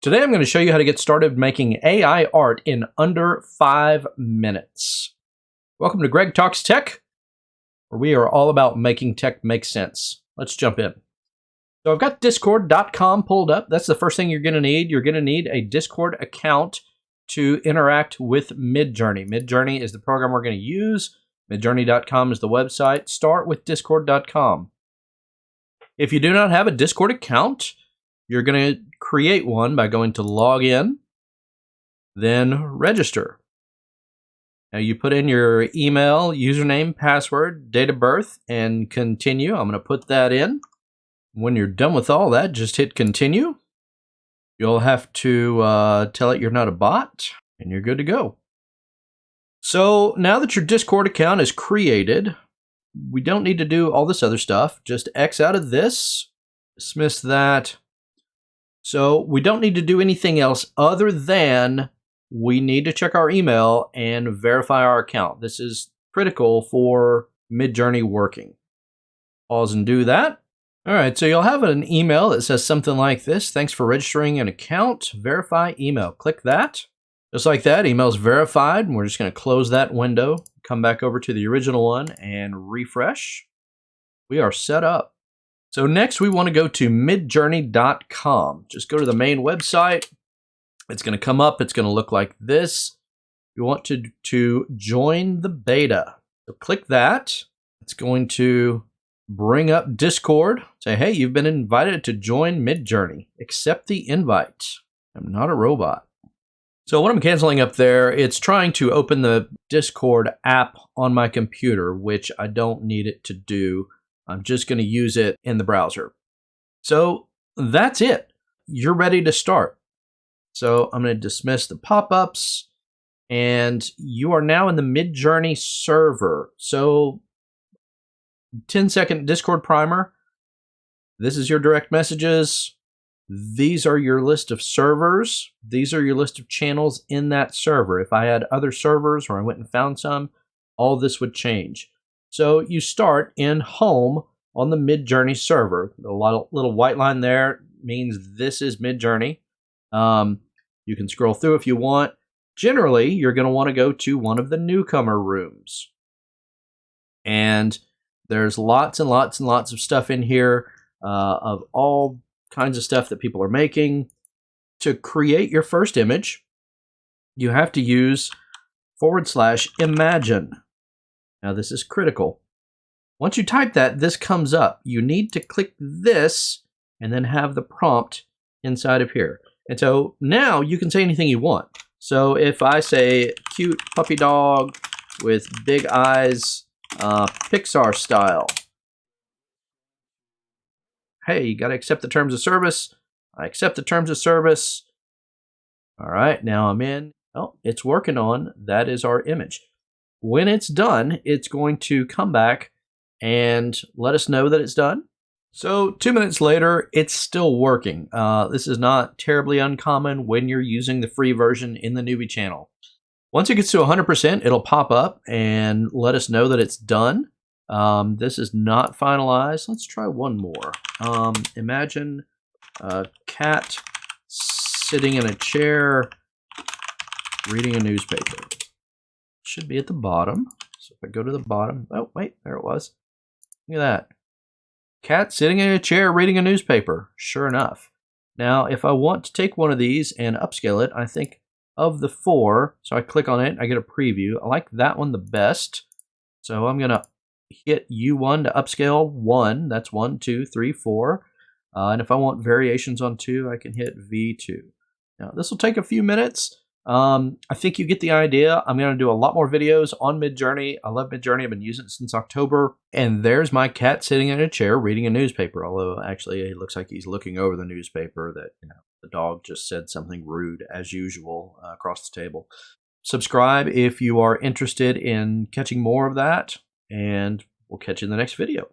Today I'm going to show you how to get started making AI art in under 5 minutes. Welcome to Greg Talks Tech, where we are all about making tech make sense. Let's jump in. So I've got discord.com pulled up. That's the first thing you're going to need. You're going to need a Discord account to interact with Midjourney. Midjourney is the program we're going to use. Midjourney.com is the website. Start with discord.com. If you do not have a Discord account, you're going to create one by going to login, then register. Now you put in your email, username, password, date of birth, and continue. I'm going to put that in. When you're done with all that, just hit continue. You'll have to tell it you're not a bot, and you're good to go. So now that your Discord account is created, we don't need to do all this other stuff. Just X out of this, dismiss that. So we don't need to do anything else other than we need to check our email and verify our account. This is critical for Midjourney working. Pause and do that. All right, so you'll have an email that says something like this. Thanks for registering an account. Verify email. Click that. Just like that, email's verified. And we're just going to close that window, come back over to the original one and refresh. We are set up. So next we want to go to midjourney.com. Just go to the main website. It's going to come up. It's going to look like this. You want to join the beta. So click that. It's going to bring up Discord. Say, hey, you've been invited to join Midjourney. Accept the invite. I'm not a robot. So what I'm canceling up there, it's trying to open the Discord app on my computer, which I don't need it to do. I'm just going to use it in the browser. So that's it. You're ready to start. So I'm going to dismiss the pop-ups, and you are now in the Midjourney server. So 10-second Discord primer. This is your direct messages. These are your list of servers. These are your list of channels in that server. If I had other servers or I went and found some, all this would change. So you start in home on the Midjourney server. A little white line there means this is Midjourney. You can scroll through if you want. Generally, you're going to want to go to one of the newcomer rooms. And there's lots and lots and lots of stuff in here of all kinds of stuff that people are making. To create your first image, you have to use /imagine. Now this is critical. Once you type that, this comes up. You need to click this and then have the prompt inside of here. And so now you can say anything you want. So if I say cute puppy dog with big eyes, Pixar style. Hey, you got to accept the terms of service. I accept the terms of service. All right, now I'm in. Oh, it's working on. That is our image. When it's done, it's going to come back and let us know that it's done. So 2 minutes later, it's still working. This is not terribly uncommon when you're using the free version in the newbie channel. Once it gets to 100%, it'll pop up and let us know that it's done. This is not finalized. Let's try one more. Imagine a cat sitting in a chair reading a newspaper. Should be at the bottom. So if I go to the bottom, oh wait, there it was. Look at that. Cat sitting in a chair reading a newspaper. Sure enough. Now, if I want to take one of these and upscale it, I think of the 4. So I click on it, I get a preview. I like that one the best. So I'm gonna hit U1 to upscale 1. That's 1, 2, 3, 4. And if I want variations on 2, I can hit V2. Now, this will take a few minutes. I think you get the idea. I'm going to do a lot more videos on Midjourney. I love Midjourney. I've been using it since October. And there's my cat sitting in a chair reading a newspaper. Although actually it looks like he's looking over the newspaper that, the dog just said something rude as usual across the table. Subscribe if you are interested in catching more of that. And we'll catch you in the next video.